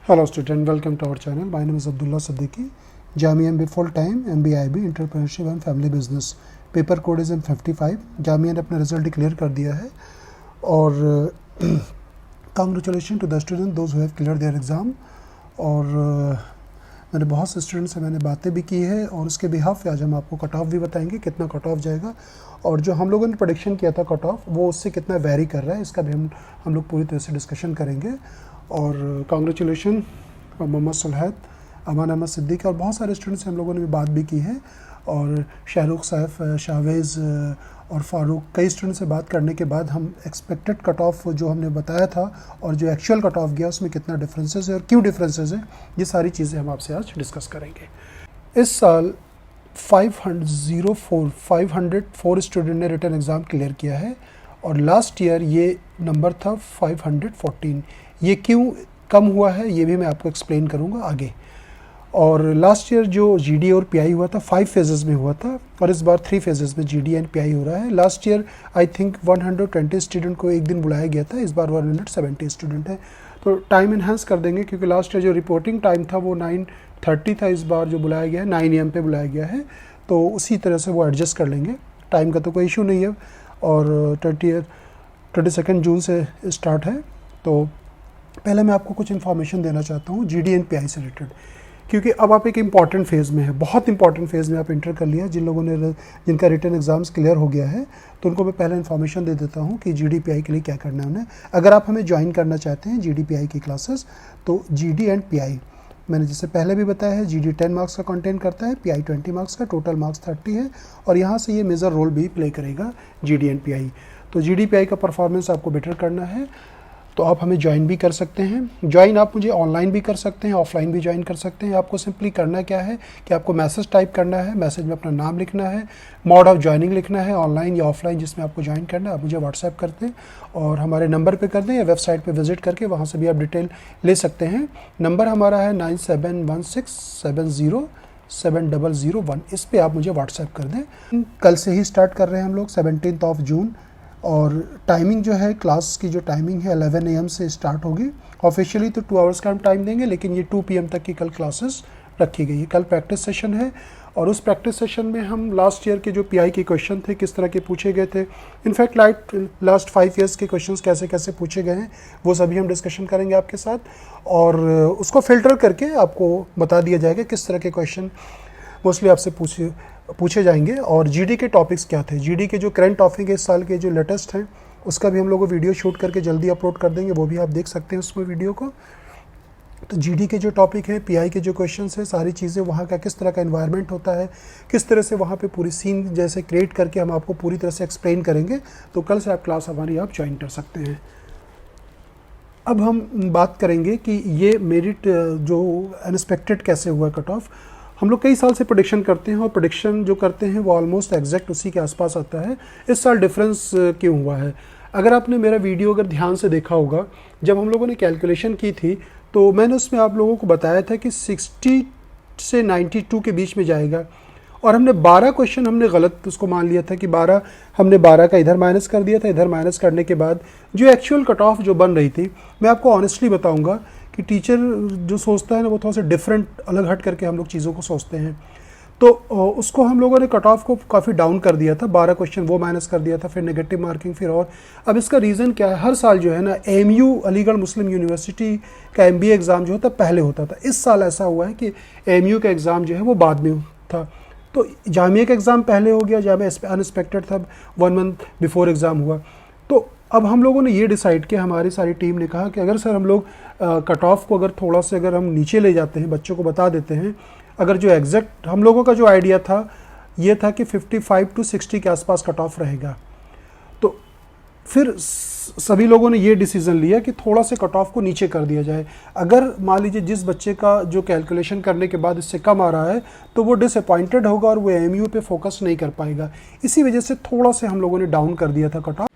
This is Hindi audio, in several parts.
Hello student, welcome to our channel. My name is Abdullah Siddiqui. Jamia MBA full time, MBA IB, Entrepreneurship and Family Business. Paper code is M55. Jamia ने अपना रिजल्ट डिक्लेयर कर दिया है और congratulation to the student those who have clear their exam. और मैंने बहुत से स्टूडेंट से मैंने बातें भी की है और उसके बिहाफ पे आज हम आपको कट ऑफ भी बताएंगे कितना कट ऑफ जाएगा और जो हम लोगों ने प्रेडिक्शन किया था कट ऑफ वो उससे कितना वेरी कर रहा है इसका भी हम लोग पूरी तरह से डिस्कशन करेंगे। और कांग्रेचुलेशन मोहम्मद सुलहद, अमान अहमद सिद्दीकी और बहुत सारे स्टूडेंट्स से हम लोगों ने भी बात भी की है और शाहरुख सैफ, शाहवेज़ और फारूक, कई स्टूडेंट से बात करने के बाद हम एक्सपेक्टेड कट ऑफ जो हमने बताया था और जो एक्चुअल कट ऑफ गया उसमें कितना डिफरेंसेस है और क्यों डिफरेंसेस है, ये सारी चीज़ें हम आपसे आज डिस्कस करेंगे। इस साल 504 स्टूडेंट ने रिटन एग्ज़ाम क्लियर किया है और लास्ट ईयर ये नंबर था 514। ये क्यों कम हुआ है ये भी मैं आपको एक्सप्लेन करूँगा आगे। और लास्ट ईयर जो जीडी और पीआई हुआ था 5 फेजेस में हुआ था और इस बार 3 फेजेस में जीडी एंड पीआई हो रहा है। Last year I think 120 student को एक दिन बुलाया गया था, इस बार 170 स्टूडेंट है। तो टाइम इन्हांस कर देंगे क्योंकि लास्ट ईयर जो रिपोर्टिंग टाइम था वो 9:30 था, इस बार जो बुलाया गया है 9 AM पे बुलाया गया है, तो उसी तरह से वो एडजस्ट कर लेंगे। टाइम का तो कोई इशू नहीं है और 22 जून से स्टार्ट है। तो पहले मैं आपको कुछ इन्फॉर्मेशन देना चाहता हूँ जीडी एंड पीआई से रिलेटेड, क्योंकि अब आप एक इम्पॉर्टेंट फेज़ में है, बहुत इंपॉर्टेंट फेज़ में आप इंटर कर लिया। जिनका रिटन एग्जाम्स क्लियर हो गया है तो उनको मैं पहले इन्फॉर्मेशन दे देता हूँ कि जीडी पीआई के लिए क्या करना है उन्हें। अगर आप हमें ज्वाइन करना चाहते हैं जीडी पीआई की क्लासेस, तो जीडी एंड पीआई मैंने जैसे पहले भी बताया है, जीडी 10 मार्क्स का कंटेंट करता है, पीआई 20 मार्क्स का, टोटल मार्क्स 30 है और यहाँ से ये मेजर रोल भी प्ले करेगा जीडी एंड पीआई। तो जीडी पीआई का परफॉर्मेंस आपको बेटर करना है तो आप हमें ज्वाइन भी कर सकते हैं। ज्वाइन आप मुझे ऑनलाइन भी कर सकते हैं, ऑफलाइन भी ज्वाइन कर सकते हैं। आपको सिंपली करना क्या है कि आपको मैसेज टाइप करना है, मैसेज में अपना नाम लिखना है, मोड ऑफ ज्वाइनिंग लिखना है, ऑनलाइन या ऑफलाइन जिसमें आपको ज्वाइन करना है। आप मुझे व्हाट्सएप कर दें और हमारे नंबर पे कर दें या वेबसाइट पे विजिट करके वहाँ से भी आप डिटेल ले सकते हैं। नंबर हमारा है 9716707001, इस पर आप मुझे व्हाट्सएप कर दें। कल से ही स्टार्ट कर रहे हैं हम लोग 17 जून और टाइमिंग जो है क्लास की जो टाइमिंग है 11 AM से स्टार्ट होगी। ऑफिशियली तो 2 आवर्स का हम टाइम देंगे लेकिन ये 2 PM तक की कल क्लासेस रखी गई है। कल प्रैक्टिस सेशन है और उस प्रैक्टिस सेशन में हम लास्ट ईयर के जो पीआई के क्वेश्चन थे किस तरह के पूछे गए थे, इनफैक्ट लास्ट 5 ईयर्स के क्वेश्चंस कैसे कैसे पूछे गए हैं वो सभी हम डिस्कशन करेंगे आपके साथ और उसको फिल्टर करके आपको बता दिया जाएगा किस तरह के क्वेश्चन मोस्टली आपसे पूछे जाएंगे और जीडी के टॉपिक्स क्या थे। जीडी के जो करंट टॉपिक है इस साल के जो लेटेस्ट हैं उसका भी हम लोग वीडियो शूट करके जल्दी अपलोड कर देंगे, वो भी आप देख सकते हैं उसमें वीडियो को। तो जीडी के जो टॉपिक है, पीआई के जो क्वेश्चंस हैं, सारी चीज़ें वहाँ का किस तरह का एनवायरनमेंट होता है, किस तरह से वहाँ पे पूरी सीन जैसे क्रिएट करके हम आपको पूरी तरह से एक्सप्लेन करेंगे। तो कल से आप क्लास हमारी आप ज्वाइन कर सकते हैं। अब हम बात करेंगे कि ये मेरिट जो अनएक्सपेक्टेड कैसे हुआ कट ऑफ। हम लोग कई साल से प्रेडिक्शन करते हैं और प्रेडिक्शन जो करते हैं वो ऑलमोस्ट एग्जैक्ट उसी के आसपास आता है। इस साल डिफरेंस क्यों हुआ है, अगर आपने मेरा वीडियो अगर ध्यान से देखा होगा, जब हम लोगों ने कैलकुलेशन की थी तो मैंने उसमें आप लोगों को बताया था कि 60 से 92 के बीच में जाएगा और हमने 12 क्वेश्चन हमने गलत उसको मान लिया था कि 12 का इधर माइनस कर दिया था। इधर माइनस करने के बाद जो एक्चुअल कट ऑफ जो बन रही थी, मैं आपको ऑनेस्टली बताऊंगा कि टीचर जो सोचता है ना वो थोड़ा सा डिफरेंट अलग हट करके हम लोग चीज़ों को सोचते हैं। तो उसको हम लोगों ने कट ऑफ को काफ़ी डाउन कर दिया था, 12 क्वेश्चन वो माइनस कर दिया था, फिर नेगेटिव मार्किंग फिर और। अब इसका रीज़न क्या है, हर साल जो है ना एएमयू अलीगढ़ मुस्लिम यूनिवर्सिटी का एमबीए एग्ज़ाम जो होता पहले होता था। इस साल ऐसा हुआ है कि एएमयू का एग्ज़ाम जो है वो बाद में था। तो जामिया का एग्ज़ाम पहले हो गया, जामिया अनएक्सपेक्टेड था, 1 मंथ बिफोर एग्ज़ाम हुआ। तो अब हम लोगों ने ये डिसाइड किया, हमारी सारी टीम ने कहा कि अगर सर हम लोग कट ऑफ को अगर थोड़ा सा अगर हम नीचे ले जाते हैं, बच्चों को बता देते हैं, अगर जो एग्जैक्ट हम लोगों का जो आइडिया था ये था कि 55 to 60 के आसपास कट ऑफ रहेगा। तो फिर सभी लोगों ने ये डिसीज़न लिया कि थोड़ा से कट ऑफ को नीचे कर दिया जाए। अगर मान लीजिए जिस बच्चे का जो कैलकुलेशन करने के बाद इससे कम आ रहा है तो वो डिसअपॉइंटेड होगा और वो एएमयू पे फोकस नहीं कर पाएगा। इसी वजह से थोड़ा से हम लोगों ने डाउन कर दिया था कट ऑफ।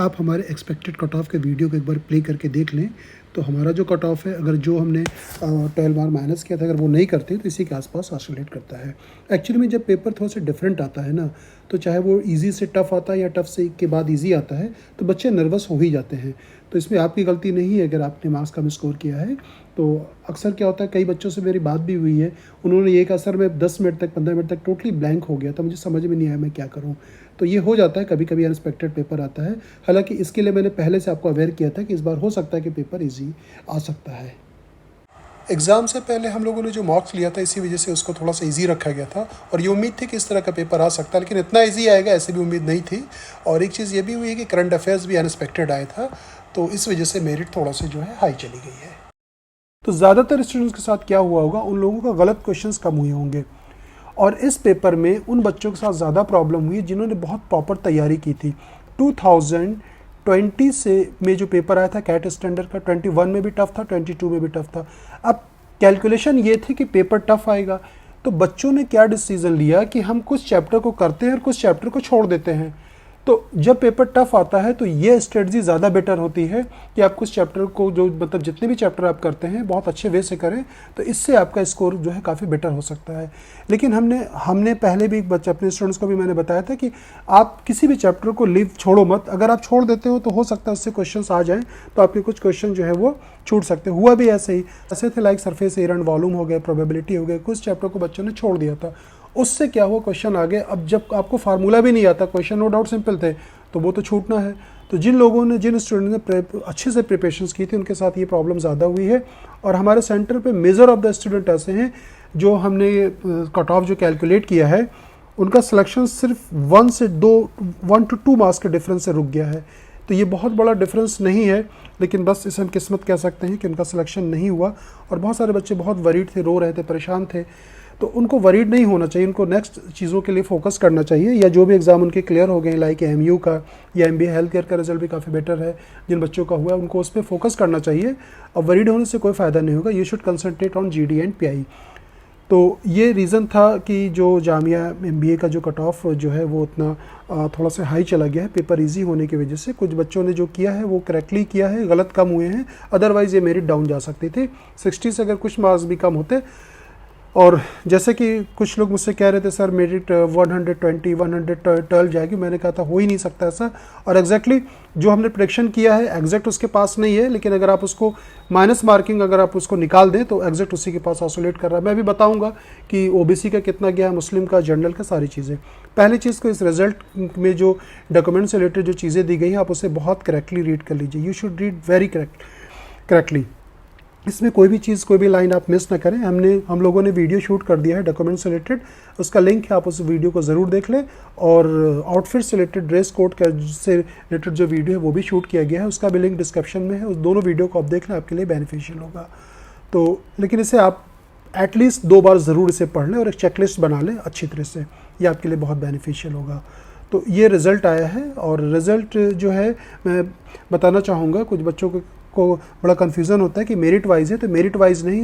आप हमारे एक्सपेक्टेड कट ऑफ के वीडियो को एक बार प्ले करके देख लें तो हमारा जो कट ऑफ है, अगर जो हमने 12 मार्क माइनस किया था अगर वो नहीं करते तो इसी के आसपास ऑसिलेट करता है। एक्चुअली में जब पेपर थोड़ा सा डिफरेंट आता है ना, तो चाहे वो इजी से टफ़ आता है या टफ़ से के बाद इजी आता है, तो बच्चे नर्वस हो ही जाते हैं। तो इसमें आपकी गलती नहीं है अगर आपने मार्क्स कम स्कोर किया है। तो अक्सर क्या होता है, कई बच्चों से मेरी बात भी हुई है, उन्होंने ये कहा सर मैं 10 मिनट तक 15 मिनट तक टोटली ब्लैंक हो गया था, मुझे समझ में नहीं आया मैं क्या करूँ। तो ये हो जाता है, कभी कभी अनएक्सपेक्टेड पेपर आता है। हालांकि इसके लिए मैंने पहले से आपको अवेयर किया था कि इस बार हो सकता है कि पेपर ईजी आ सकता है। एग्ज़ाम से पहले हम लोगों ने जो मॉक्स लिया था इसी वजह से उसको थोड़ा सा इजी रखा गया था और ये उम्मीद थी कि इस तरह का पेपर आ सकता है, लेकिन इतना इजी आएगा ऐसे भी उम्मीद नहीं थी। और एक चीज़ ये भी हुई है कि करंट अफेयर्स भी अनएक्सपेक्टेड आया था, तो इस वजह से मेरिट थोड़ा सा जो है हाई चली गई है। तो ज़्यादातर स्टूडेंट्स के साथ क्या हुआ होगा, उन लोगों का गलत क्वेश्चंस कम हुए होंगे और इस पेपर में उन बच्चों के साथ ज़्यादा प्रॉब्लम हुई जिन्होंने बहुत प्रॉपर तैयारी की थी। 2020 से में जो पेपर आया था कैट स्टैंडर्ड का, 21 में भी टफ था, 22 में भी टफ था। अब कैलकुलेशन ये थी कि पेपर टफ आएगा, तो बच्चों ने क्या डिसीजन लिया कि हम कुछ चैप्टर को करते हैं और कुछ चैप्टर को छोड़ देते हैं। तो जब पेपर टफ आता है तो ये स्ट्रेटजी ज़्यादा बेटर होती है कि आप कुछ चैप्टर को, जो मतलब जितने भी चैप्टर आप करते हैं बहुत अच्छे वे से करें, तो इससे आपका स्कोर जो है काफ़ी बेटर हो सकता है। लेकिन हमने पहले भी अपने स्टूडेंट्स को भी मैंने बताया था कि आप किसी भी चैप्टर को छोड़ो मत। अगर आप छोड़ देते हो तो हो सकता है उससे क्वेश्चन आ जाएँ, तो आपके कुछ क्वेश्चन जो है वो छूट सकते। हुआ भी ऐसे थे, like surface area and volume हो गए, प्रोबेबिलिटी हो गए, कुछ चैप्टर को बच्चों ने छोड़ दिया था। उससे क्या हुआ, क्वेश्चन आ गए। अब जब आपको फार्मूला भी नहीं आता, क्वेश्चन नो डाउट सिंपल थे, तो वो तो छूटना है। तो जिन स्टूडेंट ने अच्छे से प्रिपरेशंस की थी उनके साथ ये प्रॉब्लम ज़्यादा हुई है। और हमारे सेंटर पे मेजर ऑफ द स्टूडेंट ऐसे हैं जो हमने कट ऑफ जो कैलकुलेट किया है उनका सिलेक्शन सिर्फ 1 to 2 मार्क्स के डिफरेंस से रुक गया है। तो ये बहुत बड़ा डिफरेंस नहीं है, लेकिन बस इसे हम किस्मत कह सकते हैं कि उनका सिलेक्शन नहीं हुआ। और बहुत सारे बच्चे बहुत वरीड थे, रो रहे थे, परेशान थे। तो उनको वरीड नहीं होना चाहिए, उनको नेक्स्ट चीज़ों के लिए फोकस करना चाहिए। या जो भी एग्ज़ाम उनके क्लियर हो गए, लाइक एमयू का या MBA हेल्थ केयर का रिजल्ट भी काफ़ी बेटर है, जिन बच्चों का हुआ है उनको उस पर फोकस करना चाहिए। और वरीड होने से कोई फ़ायदा नहीं होगा। You should concentrate on GD and PI। तो ये रीज़न था कि जो जामिया MBA का जो कट ऑफ जो है वो उतना थोड़ा सा हाई चला गया है पेपर इजी होने की वजह से। कुछ बच्चों ने जो किया है वो करेक्टली किया है, गलत कम हुए हैं, अदरवाइज़ ये मेरिट डाउन जा सकते थे। 60 से अगर कुछ मार्क्स भी कम होते, और जैसे कि कुछ लोग मुझसे कह रहे थे सर मेरिट 120 112 जाएगी, मैंने कहा था हो ही नहीं सकता ऐसा। और एग्जैक्टली जो हमने प्रेडिक्शन किया है एग्जैक्ट उसके पास नहीं है, लेकिन अगर आप उसको माइनस मार्किंग अगर आप उसको निकाल दें तो एग्जैक्ट उसी के पास ऑसिलेट कर रहा है। मैं भी बताऊंगा कि OBC का कितना गया है, मुस्लिम का, जनरल का, सारी चीज़ें। पहली चीज़ को इस रिजल्ट में जो डॉक्यूमेंट से रिलेटेड जो चीज़ें दी गई हैं आप उसे बहुत करेक्टली रीड कर लीजिए। You should read very correctly. इसमें कोई भी चीज़, कोई भी लाइन आप मिस ना करें। हम लोगों ने वीडियो शूट कर दिया है डॉक्यूमेंट से रिलेटेड, उसका लिंक है, आप उस वीडियो को ज़रूर देख लें। और आउटफिट से रिलेटेड, ड्रेस कोड का से रिलेटेड जो वीडियो है वो भी शूट किया गया है, उसका भी लिंक डिस्क्रिप्शन में है। उस दोनों वीडियो को आप देख लें, आपके लिए बेनिफिशियल होगा। तो लेकिन इसे आप एटलीस्ट 2 बार ज़रूर इसे पढ़ लें और एक चेकलिस्ट बना लें अच्छी तरह से, ये आपके लिए बहुत बेनिफिशियल होगा। तो ये रिज़ल्ट आया है और रिज़ल्ट जो है मैं बताना चाहूँगा, कुछ बच्चों को बड़ा कन्फ्यूज़न होता है कि मेरिट वाइज है, तो मेरिट वाइज नहीं,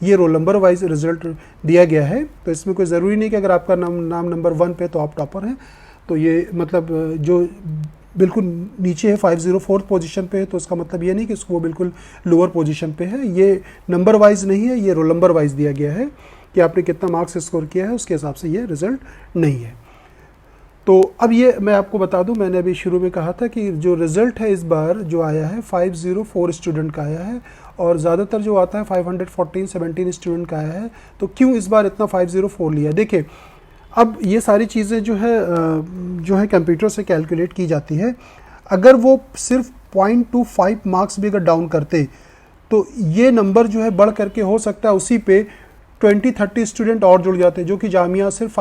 ये रोल नंबर वाइज रिजल्ट दिया गया है। तो इसमें कोई ज़रूरी नहीं कि अगर आपका नाम नंबर 1 पे तो आप टॉपर हैं। तो ये मतलब जो बिल्कुल नीचे है 504 पोजीशन पे है, तो उसका मतलब ये नहीं कि वो बिल्कुल लोअर पोजीशन पे है। ये नंबर वाइज नहीं है, ये रोल नंबर वाइज दिया गया है कि आपने कितना मार्क्स स्कोर किया है, उसके हिसाब से ये रिज़ल्ट नहीं है। तो अब ये मैं आपको बता दूं, मैंने अभी शुरू में कहा था कि जो रिज़ल्ट है इस बार जो आया है 504 स्टूडेंट का आया है और ज़्यादातर जो आता है 517 स्टूडेंट का आया है। तो क्यों इस बार इतना 504 लिया? देखिए, अब ये सारी चीज़ें जो है कंप्यूटर से कैलकुलेट की जाती है। अगर वो सिर्फ 0.25 मार्क्स भी अगर डाउन करते तो ये नंबर जो है बढ़ करके हो सकता है उसी पे 20-30 स्टूडेंट और जुड़ जाते, जो कि जामिया सिर्फ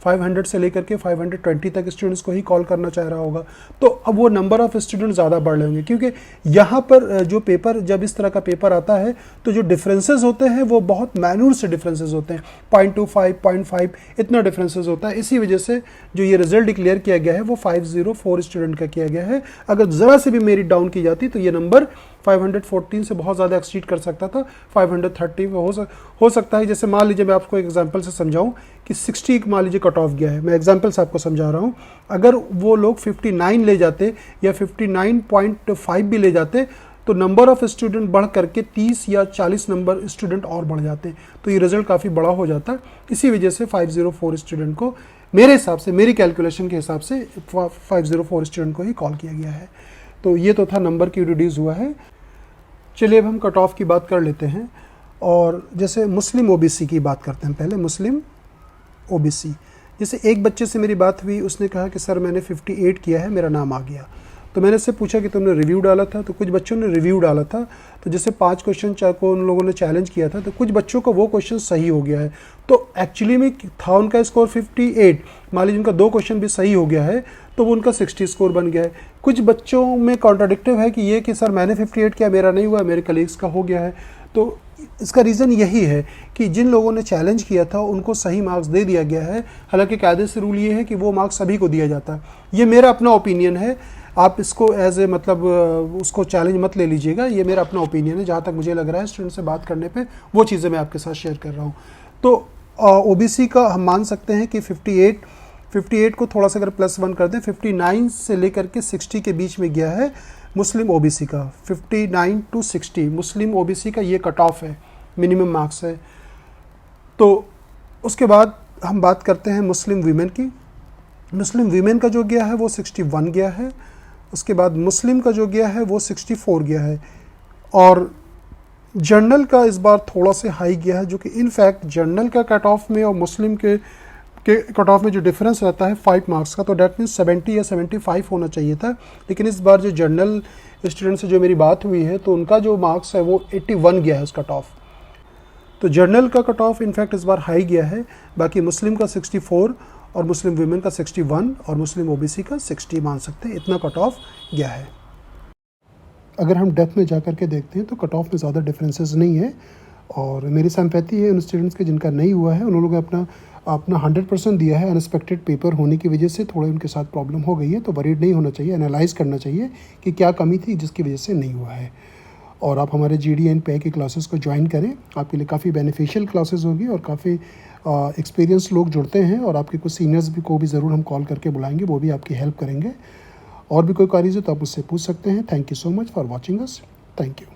500 से लेकर के 520 तक स्टूडेंट्स को ही कॉल करना चाह रहा होगा। तो अब वो नंबर ऑफ स्टूडेंट ज़्यादा बढ़ रहे होंगे, क्योंकि यहाँ पर जो पेपर, जब इस तरह का पेपर आता है तो जो डिफरेंसेस होते हैं वो बहुत मैन्यूर से डिफरेंसेस होते हैं, 0.25 0.5 इतना डिफरेंसेस होता है। इसी वजह से जो ये रिजल्ट डिक्लेयर किया गया है वो 504 स्टूडेंट का किया गया है। अगर ज़रा से भी मेरिट डाउन की जाती तो ये नंबर 514 से बहुत ज़्यादा एक्सीड कर सकता था, 530 हो सकता है। जैसे मान लीजिए मैं आपको एक एग्जांपल से समझाऊं कि 60 मान लीजिए कट ऑफ गया है, मैं एग्जांपल से आपको समझा रहा हूं। अगर वो लोग 59 ले जाते या 59.5 भी ले जाते तो नंबर ऑफ स्टूडेंट बढ़ करके 30 या 40 नंबर स्टूडेंट और बढ़ जाते, तो ये रिजल्ट काफ़ी बड़ा हो जाता। इसी वजह से 504 स्टूडेंट को, मेरे हिसाब से, मेरी कैलकुलेशन के हिसाब से 504 स्टूडेंट को ही कॉल किया गया है। तो ये तो था नंबर की रिड्यूस हुआ है। चलिए अब हम कट ऑफ की बात कर लेते हैं, और जैसे मुस्लिम ओबीसी की बात करते हैं। पहले मुस्लिम ओबीसी, जैसे एक बच्चे से मेरी बात हुई, उसने कहा कि सर मैंने 58 किया है, मेरा नाम आ गया। तो मैंने उससे पूछा कि तुमने रिव्यू डाला था, तो कुछ बच्चों ने रिव्यू डाला था। तो जैसे 5 क्वेश्चन को उन लोगों ने चैलेंज किया था, तो कुछ बच्चों को वो क्वेश्चन सही हो गया है। तो एक्चुअली में था उनका स्कोर 58, मान लीजिए उनका 2 क्वेश्चन भी सही हो गया है, तो वो उनका 60 स्कोर बन गया है। कुछ बच्चों में कॉन्ट्राडिक्टिव है कि ये कि सर मैंने 58 किया, मेरा नहीं हुआ, मेरे कलीग्स का हो गया है। तो इसका रीज़न यही है कि जिन लोगों ने चैलेंज किया था उनको सही मार्क्स दे दिया गया है। हालांकि कायदे से रूल ये है कि वो मार्क्स सभी को दिया जाता है। ये मेरा अपना ओपिनियन है, आप इसको एज ए मतलब उसको चैलेंज मत ले लीजिएगा, ये मेरा अपना ओपिनियन है। जहाँ तक मुझे लग रहा है स्टूडेंट से बात करने पे वो चीज़ें मैं आपके साथ शेयर कर रहा हूँ। तो ओबीसी का हम मान सकते हैं कि 58 को थोड़ा सा अगर +1 कर दें, 59 से लेकर के 60 के बीच में गया है मुस्लिम ओबीसी का। 59 to 60 मुस्लिम ओबीसी का ये कट ऑफ है, मिनिमम मार्क्स है। तो उसके बाद हम बात करते हैं मुस्लिम वीमेन की। मुस्लिम वीमेन का जो गया है वो 61 गया है। उसके बाद मुस्लिम का जो गया है वो 64 गया है। और जर्नल का इस बार थोड़ा से हाई गया है, जो कि इनफैक्ट जर्नल का कट ऑफ में और मुस्लिम के कट ऑफ में जो डिफरेंस रहता है 5 मार्क्स का, तो डैट मीन्स 70 या 75 होना चाहिए था। लेकिन इस बार जो जर्नल स्टूडेंट से जो मेरी बात हुई है, तो उनका जो मार्क्स है वो 81 गया है उस कट ऑफ। तो जर्नल का कट ऑफ इनफैक्ट इस बार हाई गया है। बाकी मुस्लिम का 64 और मुस्लिम वीमेन का 61 और मुस्लिम ओबीसी का 60 मान सकते हैं, इतना कट ऑफ गया है। अगर हम डेप्थ में जा कर के देखते हैं तो कट ऑफ में ज़्यादा डिफरेंसेस नहीं है, और मेरी सिंपैथी है उन स्टूडेंट्स के जिनका नहीं हुआ है। उन लोगों ने अपना 100% दिया है। अनएक्सपेक्टेड पेपर होने की वजह से थोड़ा उनके साथ प्रॉब्लम हो गई है, तो वरीड नहीं होना चाहिए, एनालाइज करना चाहिए कि क्या कमी थी जिसकी वजह से नहीं हुआ है। और आप हमारे GD and PAI की क्लासेस को ज्वाइन करें, आपके लिए काफ़ी बेनिफिशियल क्लासेस होगी, और काफ़ी एक्सपीरियंस लोग जुड़ते हैं, और आपके कुछ सीनियर्स भी को भी ज़रूर हम कॉल करके बुलाएंगे, वो भी आपकी हेल्प करेंगे। और भी कोई क्वेरीज हो तो आप उससे पूछ सकते हैं। Thank you so much for watching us. Thank you.